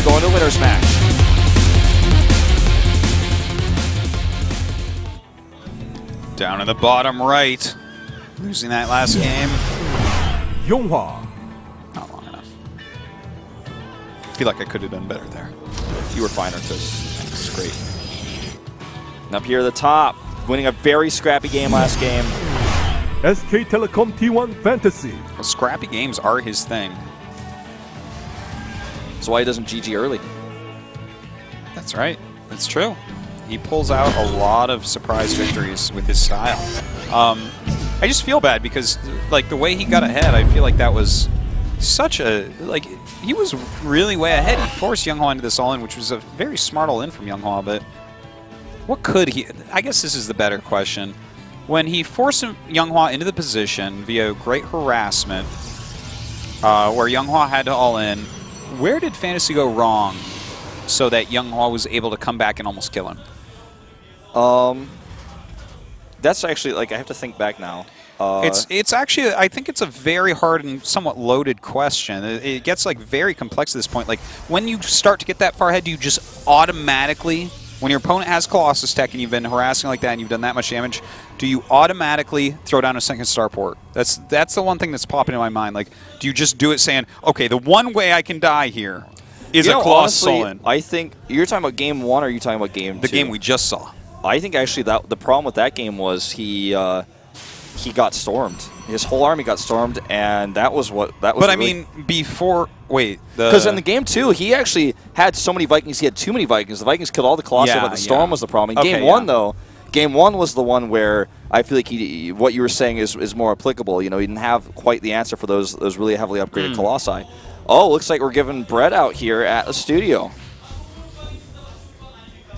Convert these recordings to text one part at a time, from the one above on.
going to winner's match. Down in the bottom right. Losing that last game. YongHwa. Not long enough. I feel like I could have done better there. You were fine, Artis. Thanks. Great. And up here at the top, winning a very scrappy game last game. SK Telecom T1 Fantasy. Well, scrappy games are his thing. That's why he doesn't GG early. That's right. That's true. He pulls out a lot of surprise victories with his style. I just feel bad because, like, the way he got ahead, I feel like that was such a, like, he was really way ahead. He forced YongHwa into this all-in, which was a very smart all-in from YongHwa, but what could he, I guess this is the better question. When he forced YongHwa into the position via great harassment, where YongHwa had to all-in, where did Fantasy go wrong so that YongHwa was able to come back and almost kill him? That's actually, like, I have to think back now. It's actually, I think it's a very hard and somewhat loaded question. It gets, like, very complex at this point. Like, when you start to get that far ahead, do you just automatically, when your opponent has Colossus Tech and you've been harassing like that and you've done that much damage, do you automatically throw down a second starport? That's the one thing that's popping in my mind. Like, do you just do it saying, okay, the one way I can die here is a Colossus all-in? I think, you're talking about game 1 or are you talking about game 2? The game we just saw. I think actually that the problem with that game was he got stormed. His whole army got stormed, and that was what that was. But really, I mean, before because in the game 2, he actually had so many Vikings. He had too many Vikings. The Vikings killed all the Colossi, but the storm was the problem. In game 1, though, game 1 was the one where I feel like what you were saying is more applicable. You know, he didn't have quite the answer for those really heavily upgraded Colossi. Oh, looks like we're giving bread out here at the studio.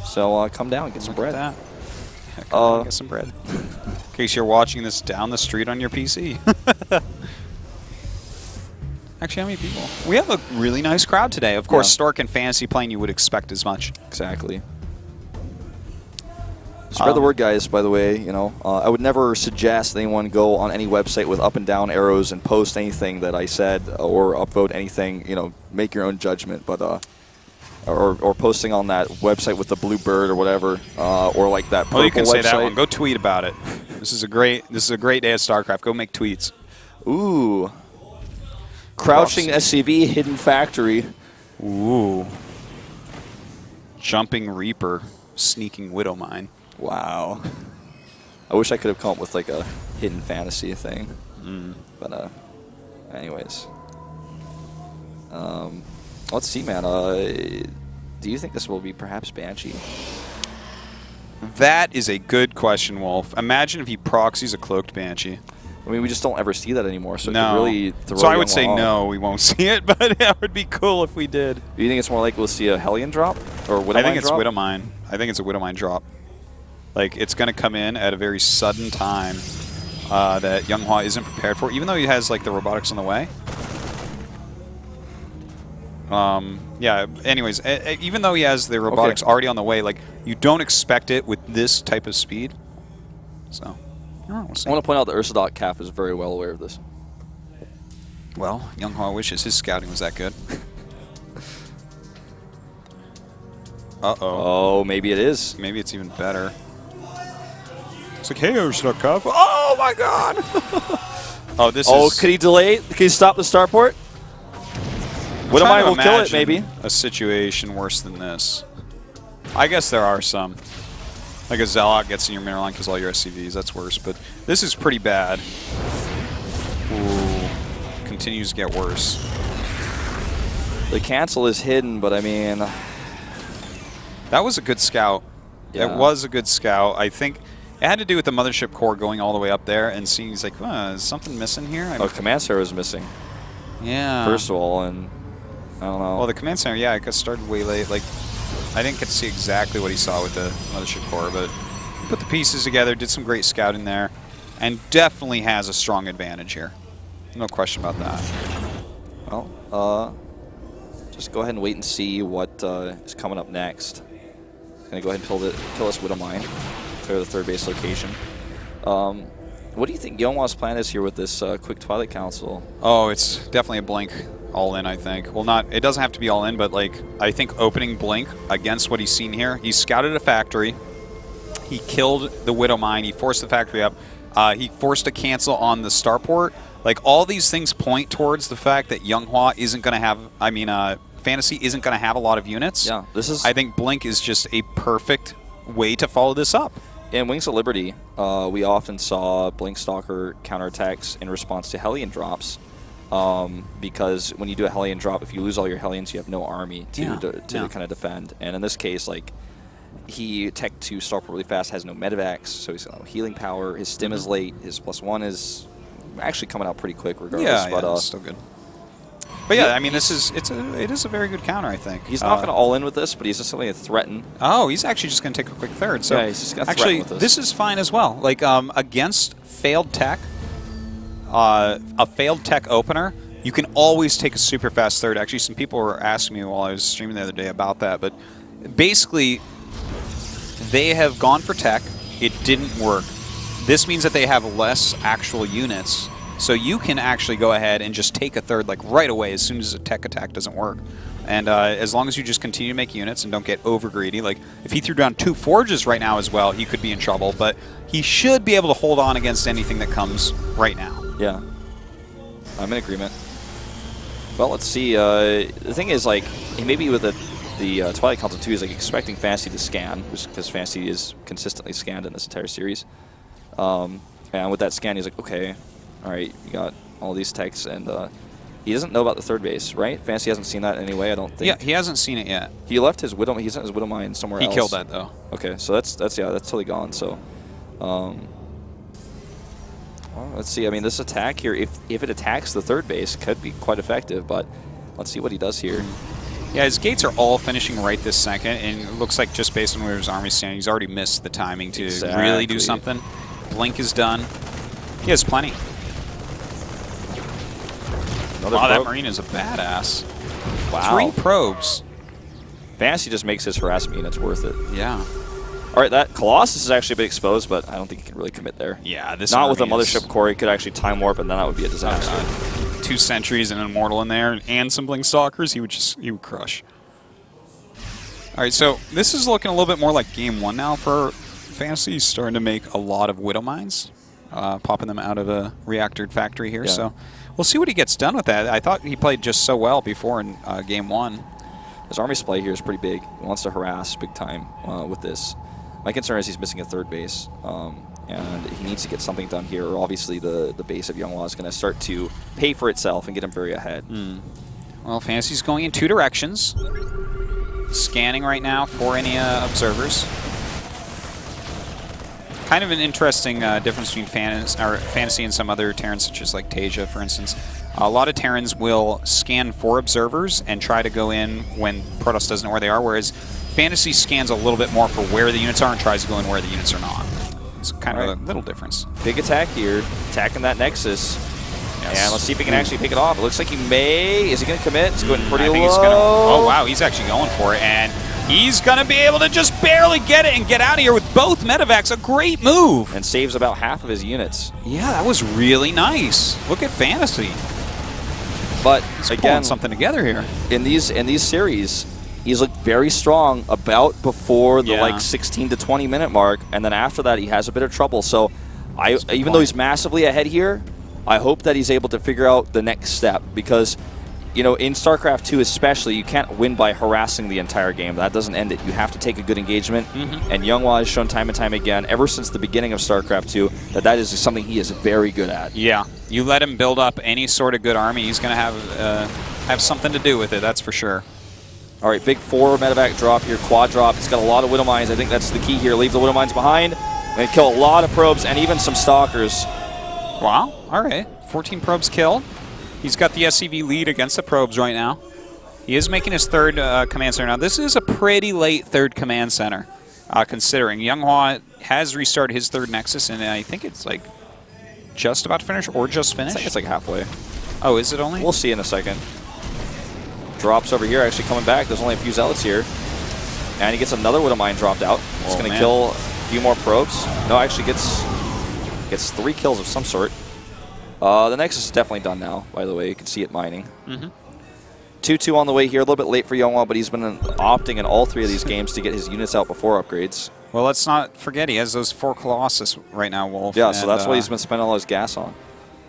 So come down and get some bread. Yeah, come on, get some bread. In case you're watching this down the street on your PC. Actually, how many people? We have a really nice crowd today. Of course, Stork and Fantasy playing, you would expect as much. Exactly. Spread the word, guys, by the way. You know, I would never suggest anyone go on any website with up and down arrows and post anything that I said or upvote anything. You know, make your own judgment. But or posting on that website with the blue bird or whatever, or like that purple you can website. say that one. Go tweet about it. This is a great day at StarCraft. Go make tweets. Ooh. Crouching SCV, hidden factory. Ooh. Jumping Reaper, sneaking Widow Mine. Wow. I wish I could have come up with like a hidden fantasy thing. But anyways. Let's see, man. Do you think this will be perhaps Banshee? That is a good question, Wolf. Imagine if he proxies a cloaked Banshee. I mean, we just don't ever see that anymore, so no. it could really throw So I would say off. no, we won't see it, but that would be cool if we did. Do you think it's more likely we'll see a Hellion drop? Or Widowmine I think it's drop? Widowmine. I think it's a Widowmine drop. Like, it's going to come in at a very sudden time that YongHwa isn't prepared for, even though he has, like, the robotics on the way. Yeah, anyways, even though he has the robotics already on the way, like, you don't expect it with this type of speed. So, we'll see. I want to point out that Ursadot Calf is very well aware of this. Well, YongHwa wishes his scouting was that good. Oh, maybe it is. Maybe it's even better. It's like, hey, Ursadot Calf. Oh, my God! Oh, this is... Oh, could he delay it? Could he stop the starport? Widowmine will kill it, maybe. A situation worse than this. I guess there are some. Like a Zealot gets in your mirror line because all your SCVs. That's worse. But this is pretty bad. Ooh. Continues to get worse. The cancel is hidden, but I mean... That was a good scout. Yeah. It was a good scout. I think it had to do with the Mothership Core going all the way up there and seeing, he's like, is something missing here? Oh, Command Center is missing. Yeah. First of all, and... I don't know. Well, the Command Center, yeah, it got started way late. Like, I didn't get to see exactly what he saw with the Mothership Core, but he put the pieces together, did some great scouting there, and definitely has a strong advantage here. No question about that. Well, just go ahead and wait and see what is coming up next. Gonna go ahead and kill us Widowmine, clear the third base location. What do you think YongHwa's plan is here with this quick Twilight Council? Oh, it's definitely a blink. all in, I think. Well, not, it doesn't have to be all in, but like, I think opening Blink against what he's seen here, he scouted a factory, he killed the Widow Mine, he forced the factory up, he forced a cancel on the starport. Like, all these things point towards the fact that YongHwa isn't going to have, I mean, Fantasy isn't going to have a lot of units. Yeah, this is... I think Blink is just a perfect way to follow this up. In Wings of Liberty, we often saw Blink Stalker counterattacks in response to Hellion drops. Because when you do a Hellion drop, if you lose all your Hellions, you have no army to kind of defend. And in this case, like, he tech to Starport really fast, has no medevacs, so he's got no healing power. His stim is late. His +1 is actually coming out pretty quick regardless. Yeah, but, it's still good. But yeah, I mean, it is a very good counter, I think. He's not going to all in with this, but he's just going to threaten. Oh, he's actually just going to take a quick third. So yeah, he's just going to actually, with this is fine as well. Like against failed tech, a failed tech opener, you can always take a super fast third. Actually, some people were asking me while I was streaming the other day about that. But basically, they have gone for tech. It didn't work. This means that they have less actual units. So you can actually go ahead and just take a third like right away as soon as a tech attack doesn't work. And as long as you just continue to make units and don't get over greedy, like if he threw down 2 forges right now as well, he could be in trouble. But he should be able to hold on against anything that comes right now. Yeah, I'm in agreement. Well, let's see. The thing is, like, maybe with the Twilight Council 2 is like expecting Fantasy to scan, because Fantasy is consistently scanned in this entire series. And with that scan, he's like, okay. All right, you got all these techs, and he doesn't know about the third base, right? Fantasy hasn't seen that anyway, I don't think. Yeah, he hasn't seen it yet. He left his Widow. He sent his Widow Mine somewhere else. He killed that though. Okay, so that's totally gone. So, well, let's see. I mean, this attack here, if it attacks the third base, could be quite effective. But let's see what he does here. Yeah, his gates are all finishing right this second, and it looks like just based on where his army's standing, he's already missed the timing to really do something. Blink is done. He has plenty. Wow, that Marine is a badass. Wow. 3 probes. Fantasy just makes his harassment units worth it. Yeah. All right, that Colossus is actually a bit exposed, but I don't think he can really commit there. Yeah, this not with a Mothership core. He could actually time warp, and then that would be a disaster. 2 sentries and an Immortal in there, and some Blink Stalkers. He would crush. All right, so this is looking a little bit more like Game 1 now for Fantasy. He's starting to make a lot of Widow Mines, popping them out of a reactored factory here. Yeah. So we'll see what he gets done with that. I thought he played just so well before in Game 1. His army supply here is pretty big. He wants to harass big time with this. My concern is he's missing a third base, and he needs to get something done here, or obviously the base of YongHwa is going to start to pay for itself and get him very ahead. Well, Fantasy's going in 2 directions. Scanning right now for any observers. Kind of an interesting difference between Fantasy and some other Terrans, such as like Tasia, for instance. A lot of Terrans will scan for observers and try to go in when Protoss doesn't know where they are, whereas Fantasy scans a little bit more for where the units are and tries to go in where the units are not. It's kind of a little difference. Big attack here, attacking that Nexus. Yes. And let's see if he can actually pick it off. It looks like he may. Is he going to commit? It's going pretty low. He's gonna, oh, wow, he's actually going for it. And he's going to be able to just barely get it and get out of here with both medevacs. A great move. And saves about half of his units. Yeah, that was really nice. Look at Fantasy. But he's again, pulling something together here. In these series, he's looked very strong about before the like 16 to 20 minute mark, and then after that he has a bit of trouble. So even though he's massively ahead here, I hope that he's able to figure out the next step, because you know, in StarCraft II especially, you can't win by harassing the entire game. That doesn't end it. You have to take a good engagement, and YongHwa has shown time and time again, ever since the beginning of StarCraft II, that is something he is very good at. Yeah, you let him build up any sort of good army, he's going to have something to do with it, that's for sure. All right, big 4 medevac drop here, quad drop. He's got a lot of Widow Mines. I think that's the key here. Leave the Widow Mines behind, and kill a lot of probes and even some Stalkers. Wow, all right. 14 probes killed. He's got the SCV lead against the probes right now. He is making his 3rd command center. Now, this is a pretty late 3rd command center, considering YongHwa has restarted his 3rd Nexus, and I think it's like just about to finish or just finished. I think it's like halfway. Oh, is it only? We'll see in a second. Drops over here, actually coming back. There's only a few Zealots here. And he gets another Widow Mine dropped out. He's going to kill a few more probes. No, actually gets 3 kills of some sort. The Nexus is definitely done now, by the way. You can see it mining. 2-2 on the way here. A little bit late for YongHwa, but he's been opting in all 3 of these games to get his units out before upgrades. Well, let's not forget he has those 4 Colossus right now, Wolf. Yeah, so that's what he's been spending all his gas on.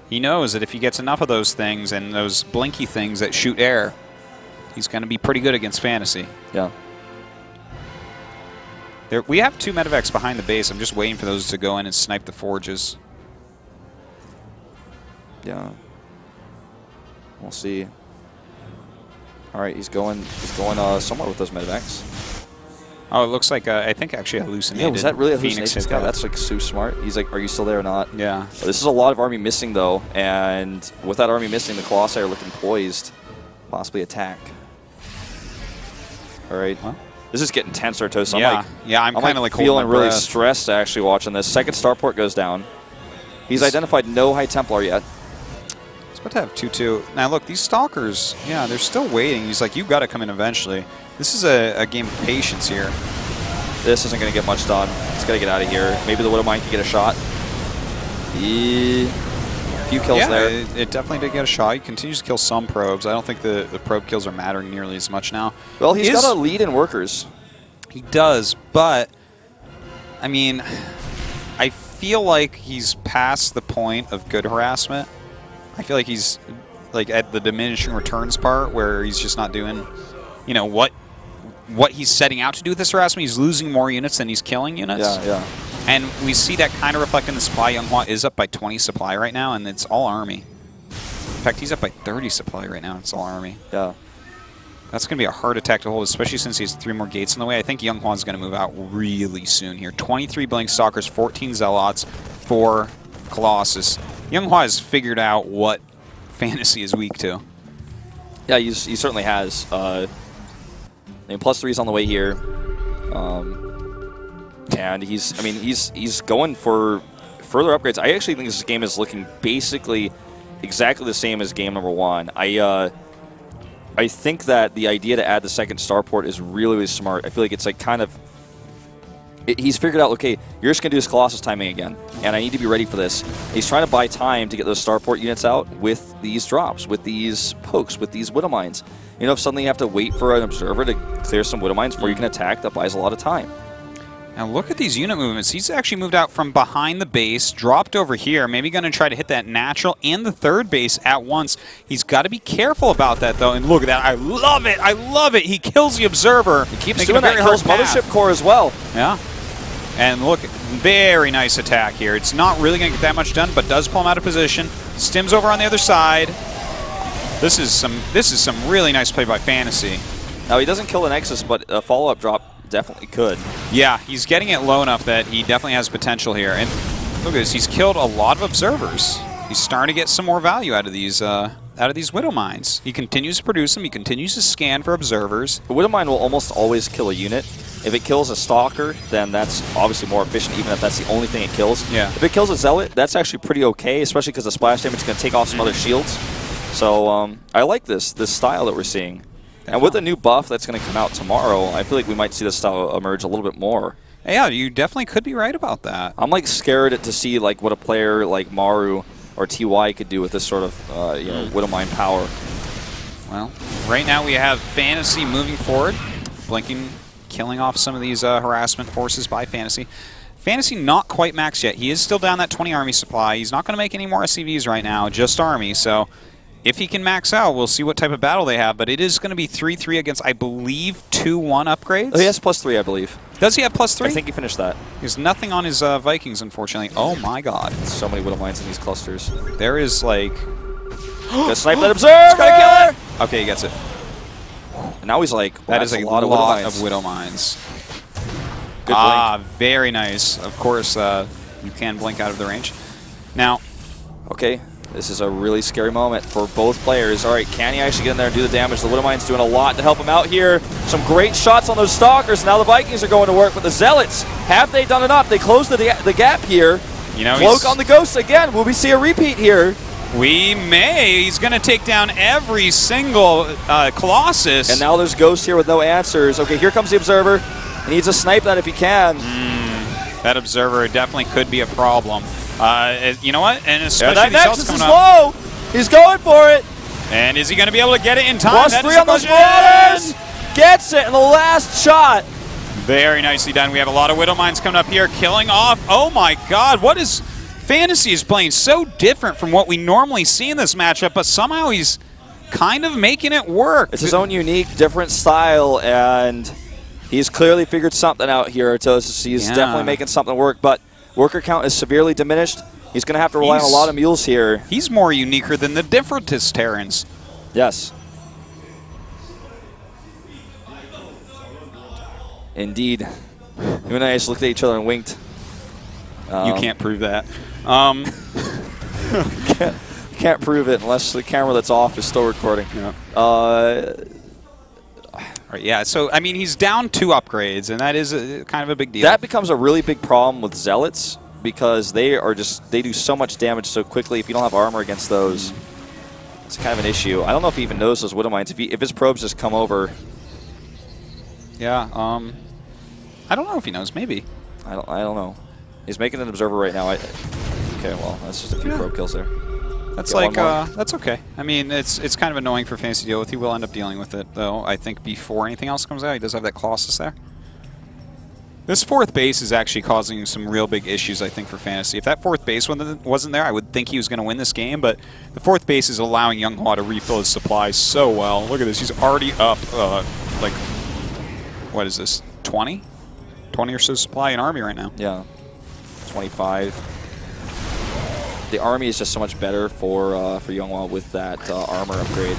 He knows that if he gets enough of those things and those blinky things that shoot air, he's going to be pretty good against Fantasy. Yeah. We have 2 medevacs behind the base. I'm just waiting for those to go in and snipe the forges. Yeah. We'll see. All right, he's going somewhere with those medevacs. Oh, it looks like I think actually hallucinated. Yeah, was that really a Phoenix hallucination? Yeah, that's like so smart. He's like, are you still there or not? Yeah. This is a lot of army missing though, and with that army missing, the Colossi are looking poised, possibly attack. All right. Huh? This is getting tenser, Toast. I'm kind of like feeling really stressed actually watching this. Second starport goes down. He's identified no High Templar yet. He's about to have 2-2. Now look, these Stalkers, yeah, they're still waiting. He's like, you've got to come in eventually. This is a game of patience here. This isn't going to get much done. He's got to get out of here. Maybe the Widowmine can get a shot. A few kills there. It definitely did get a shot. He continues to kill some probes. I don't think the probe kills are mattering nearly as much now. Well, he's got a lead in workers. He does, but, I mean, I feel like he's past the point of good harassment. I feel like he's like at the diminishing returns part where he's just not doing, you know, what he's setting out to do with this harassment. He's losing more units than he's killing units. Yeah, yeah. And we see that kind of reflected in the supply. YongHwa is up by 20 supply right now, and it's all army. In fact, he's up by 30 supply right now, and it's all army. Yeah. That's going to be a hard attack to hold, especially since he has 3 more gates in the way. I think YongHwa is going to move out really soon here. 23 Blink Stalkers, 14 Zealots, 4 Colossus. YongHwa has figured out what Fantasy is weak to. Yeah, he certainly has. I mean, +3's on the way here. And he's going for further upgrades. I actually think this game is looking basically exactly the same as game number 1. I think that the idea to add the second starport is really, really smart. I feel like it's like kind of... He's figured out, okay, you're just going to do this Colossus timing again, and I need to be ready for this. He's trying to buy time to get those starport units out with these drops, with these pokes, with these Widowmines. You know, if suddenly you have to wait for an observer to clear some Widowmines before you can attack, that buys a lot of time. Now look at these unit movements. He's actually moved out from behind the base, dropped over here, maybe going to try to hit that natural and the third base at once. He's got to be careful about that, though. And look at that. I love it. I love it. He kills the observer. He keeps doing that. Kills Mothership Core as well. Yeah. And look, very nice attack here. It's not really going to get that much done, but does pull him out of position. Stims over on the other side. This is some really nice play by Fantasy. Now, he doesn't kill the Nexus, but a follow-up drop definitely could. Yeah, he's getting it low enough that he definitely has potential here. And look at this, he's killed a lot of observers. He's starting to get some more value out of these Widowmines. He continues to produce them. He continues to scan for observers. The Widowmine will almost always kill a unit. If it kills a Stalker, then that's obviously more efficient, even if that's the only thing it kills. Yeah. If it kills a Zealot, that's actually pretty okay, especially because the splash damage is going to take off some other shields. So I like this style that we're seeing. And with a new buff that's going to come out tomorrow, I feel like we might see this style emerge a little bit more. Yeah, you definitely could be right about that. I'm like scared to see like what a player like Maru or TY could do with this sort of you know, Widowmine power. Well, right now we have Fantasy moving forward, blinking, killing off some of these harassment forces by Fantasy. Fantasy not quite maxed yet. He is still down that 20 army supply. He's not going to make any more SCVs right now, just army. So if he can max out, we'll see what type of battle they have. But it is going to be 3-3 against, I believe, 2-1 upgrades. Oh, he has +3, I believe. Does he have +3? I think he finished that. There's nothing on his Vikings, unfortunately. Oh my god. So many Widowmines in these clusters. There is like... Gonna snipe that observer! Gotta kill it! Okay, he gets it. And now he's like, that is a lot of Widowmines. Good blink. Very nice. Of course, you can blink out of the range. Now... Okay. This is a really scary moment for both players. All right, can he actually get in there and do the damage? The Widowmine's doing a lot to help him out here. Some great shots on those Stalkers. Now the Vikings are going to work, but the Zealots, have they done enough? They closed the gap here. You know, Cloak on the Ghost again. Will we see a repeat here? We may. He's going to take down every single Colossus. And now there's Ghost here with no answers. Okay, here comes the Observer. He needs to snipe that if he can. That Observer definitely could be a problem. You know what? And especially that these Nexus coming is up. low. He's going for it. And is he going to be able to get it in time? +3 on those Marauders! Gets it in the last shot. Very nicely done. We have a lot of Widow Mines coming up here, killing off. Oh my god, what is... Fantasy is playing so different from what we normally see in this matchup, but somehow he's kind of making it work. It's his own unique, different style, and he's clearly figured something out here. He's definitely making something work, but worker count is severely diminished. He's going to have to rely on a lot of mules here. He's more uniquer than the differentest Terrans. Yes. Indeed. You and I just looked at each other and winked. You can't prove that. Can't prove it unless the camera that's off is still recording. Yeah. Right, yeah, so, I mean, he's down 2 upgrades, and that is kind of a big deal. That becomes a really big problem with Zealots because they do so much damage so quickly. If you don't have armor against those, it's kind of an issue. I don't know if he even knows those Widow Mines. If his probes just come over. Yeah, I don't know if he knows. Maybe. I don't know. He's making an observer right now. Okay, well, that's just a few probe kills there. That's like, that's okay. I mean, it's kind of annoying for Fantasy to deal with. He will end up dealing with it, though, I think, before anything else comes out. He does have that Colossus there. This 4th base is actually causing some real big issues, I think, for Fantasy. If that 4th base wasn't there, I would think he was going to win this game, but the 4th base is allowing YongHwa to refill his supplies so well. Look at this. He's already up, like, what is this, 20? 20 or so supply in Army right now. Yeah. 25. The Army is just so much better for YongHwa with that armor upgrade.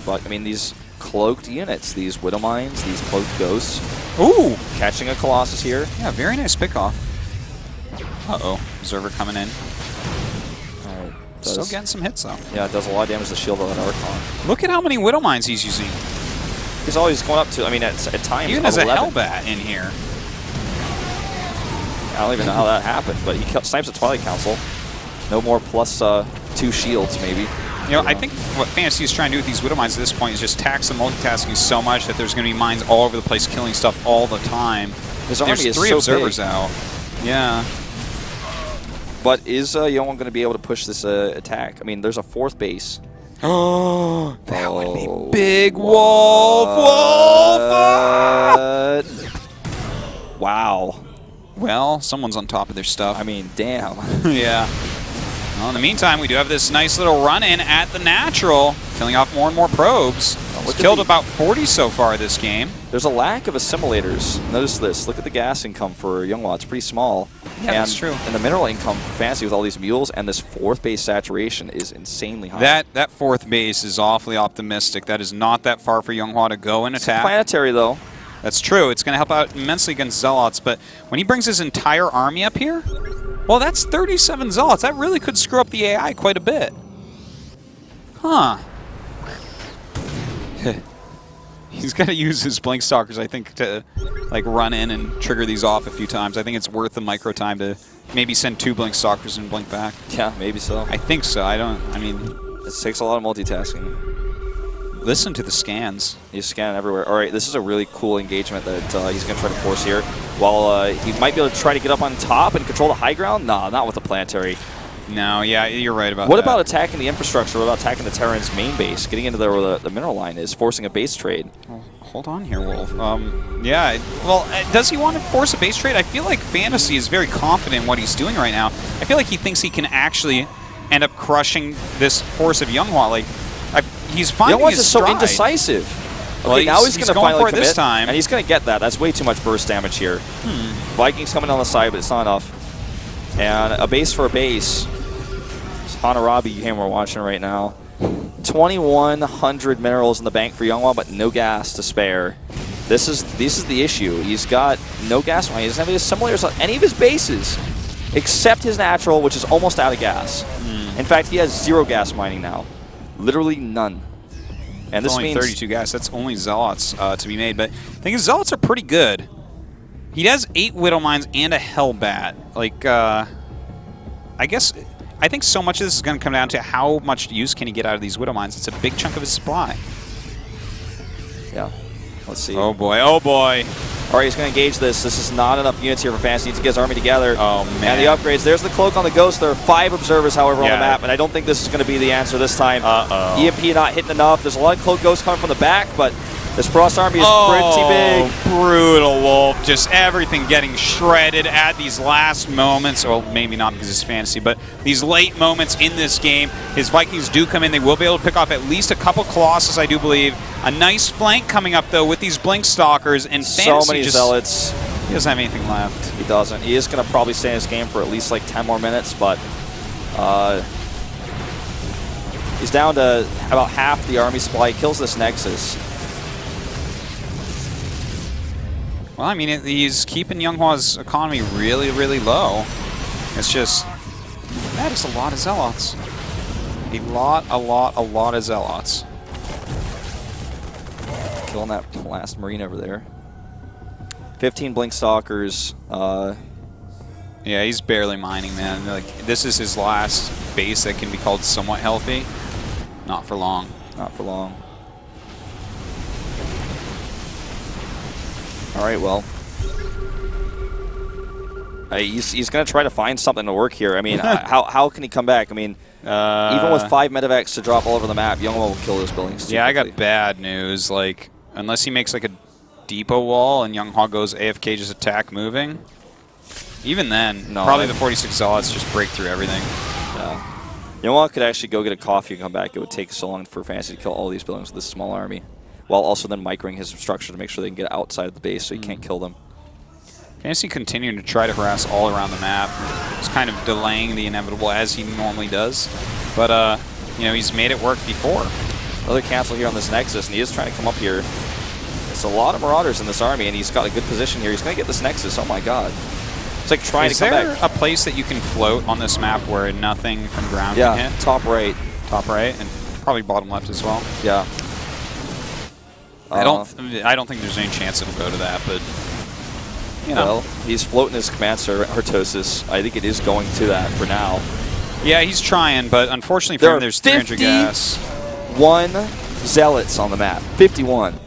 But, I mean, these cloaked units, these Widow Mines, these cloaked ghosts. Ooh! Catching a Colossus here. Yeah, very nice pickoff. Uh-oh. Observer coming in. Still getting some hits, though. Yeah, it does a lot of damage to the shield of that Archon. Look at how many Widow Mines he's using. He's always going up to, I mean, at times, even as a Hellbat in here. I don't even know how that happened, but he snipes a Twilight Council. No more +2 shields, maybe. You know, I think what Fantasy is trying to do with these Widow Mines at this point is just tax the multitasking so much that there's going to be mines all over the place killing stuff all the time. His army there's is 3 so observers big. out. Yeah. But is YongHwa going to be able to push this attack? I mean, there's a 4th base. Oh, that would be big. Wolf! Wow. Well, someone's on top of their stuff. I mean, damn. Yeah. Well, in the meantime, we do have this nice little run-in at the natural, killing off more and more probes. He's killed about 40 so far this game. There's a lack of assimilators. Notice this. Look at the gas income for YongHwa. It's pretty small. Yeah, that's true. And the mineral income for Fantasy with all these mules and this 4th base saturation is insanely high. That 4th base is awfully optimistic. That is not that far for YongHwa to go and attack. It's planetary, though. That's true. It's going to help out immensely against Zealots, but when he brings his entire army up here, well, that's 37 Zealots. That really could screw up the AI quite a bit. Huh. He's got to use his Blink Stalkers, I think, to like run in and trigger these off a few times. I think it's worth the micro time to maybe send 2 Blink Stalkers and blink back. Yeah, maybe so. I think so. I mean... It takes a lot of multitasking. Listen to the scans. He's scanning everywhere. All right, this is a really cool engagement that he's going to try to force here. While he might be able to try to get up on top and control the high ground. Nah, not with the planetary. No, yeah, you're right about that. What about attacking the infrastructure? What about attacking the Terran's main base? Getting into there where the mineral line is, forcing a base trade. Well, hold on here, Wolf. Yeah, well, does he want to force a base trade? I feel like Fantasy is very confident in what he's doing right now. I feel like he thinks he can actually end up crushing this force of YongHwa. Like, he's finding his stride. So indecisive. Okay, well, now he's going to finally for it commit, this time. and he's going to get that. That's way too much burst damage here. Vikings coming on the side, but it's not enough. And a base for a base. It's Hanarabi game we're watching right now. 2,100 minerals in the bank for YongHwa, but no gas to spare. This is the issue. He's got no gas mining. He doesn't have any simulators on any of his bases, except his natural, which is almost out of gas. In fact, he has 0 gas mining now. Literally none. And this only means 32 gas. That's only Zealots to be made. But the thing is, Zealots are pretty good. He has 8 Widow Mines and a Hellbat. Like, I think so much of this is going to come down to how much use can he get out of these Widow Mines. It's a big chunk of his supply. Yeah. Let's see. Oh boy. Oh boy. All right, he's going to engage this. This is not enough units here for Fantasy to get his army together. Oh, man. And the upgrades. There's the cloak on the Ghost. There are 5 observers, however, on the map, and I don't think this is going to be the answer this time. EMP not hitting enough. There's a lot of cloak Ghosts coming from the back, but this Frost army is pretty big. Brutal Wolf. Just everything getting shredded at these last moments. Well, maybe not because it's Fantasy, but these late moments in this game. His Vikings do come in. They will be able to pick off at least a couple Colossus, I do believe. A nice flank coming up, though, with these Blink Stalkers. And Fantasy so many Zealots. He doesn't have anything left. He doesn't. He is going to probably stay in this game for at least like 10 more minutes, but he's down to about half the army supply. He kills this Nexus. Well, I mean, he's keeping YongHwa's economy really, really low. It's just, that is a lot of Zealots. A lot of Zealots. Killing that last Marine over there. 15 Blink Stalkers. Yeah, he's barely mining, man. Like, this is his last base that can be called somewhat healthy. Not for long. Not for long. All right, well. He's going to try to find something to work here. I mean, how can he come back? I mean, even with 5 medevacs to drop all over the map, YongHwa will kill those buildings. Yeah, I got bad news. Like, unless he makes like a depot wall and YongHwa goes AFK, just attack moving, even then, probably the 46 Zealots just break through everything. Yeah. YongHwa could actually go get a coffee and come back. It would take so long for Fantasy to kill all these buildings with this small army, while also then microing his structure to make sure they can get outside of the base so he can't kill them. Fantasy continuing to try to harass all around the map. He's kind of delaying the inevitable as he normally does. But, you know, he's made it work before. Another cancel here on this Nexus, and he is trying to come up here. It's a lot of Marauders in this army, and he's got a good position here. He's going to get this Nexus. Oh, my God. It's like trying to come back. Is there a place that you can float on this map where nothing from ground can hit? Top right. Top right, and probably bottom left as well. Yeah. I don't think there's any chance it'll go to that, but you know. Well, he's floating his command server, Artosis. I think it is going to that for now. Yeah, he's trying, but unfortunately for him, there's 300 gas. 51 Zealots on the map. 51.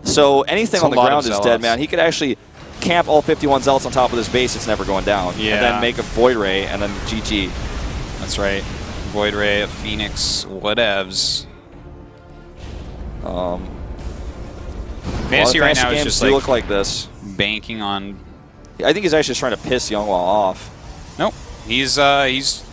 So anything on the ground is dead, man. He could actually camp all 51 Zealots on top of this base. It's never going down. Yeah. And then make a Void Ray, and then GG. That's right. Void Ray, a Phoenix, whatevs. Fantasy right now is just look like this. Banking on. I think he's actually just trying to piss YongHwa off. Nope. He's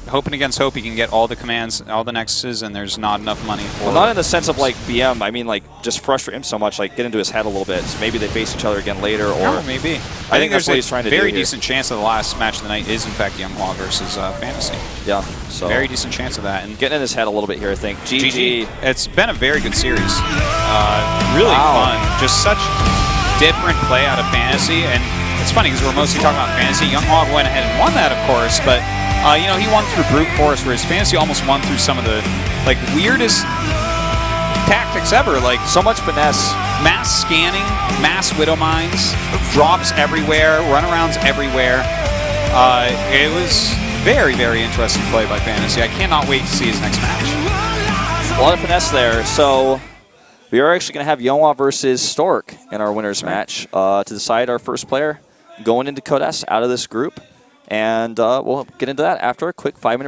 hoping against hope he can get all the commands, all the Nexuses, and there's not enough money for. Well, not in the sense of like BM. I mean, like just frustrate him so much, like get into his head a little bit. So maybe they face each other again later, or maybe. I think that's what he's trying to do. Very decent chance that the last match of the night is in fact YongHwa versus Fantasy. Yeah. So very decent chance of that, and getting in his head a little bit here. I think. GG. It's been a very good series. Really fun. Just such different play out of Fantasy, and it's funny because we're mostly talking about Fantasy. YongHwa went ahead and won that, of course, but you know, he won through brute force, whereas Fantasy almost won through some of the like weirdest tactics ever. Like so much finesse, mass scanning, mass widow mines, drops everywhere, runarounds everywhere. It was very, very interesting play by Fantasy. I cannot wait to see his next match. A lot of finesse there. So we are actually going to have YongHwa versus Stork in our winners match to decide our first player going into Code S out of this group. And we'll get into that after a quick 5-minute break.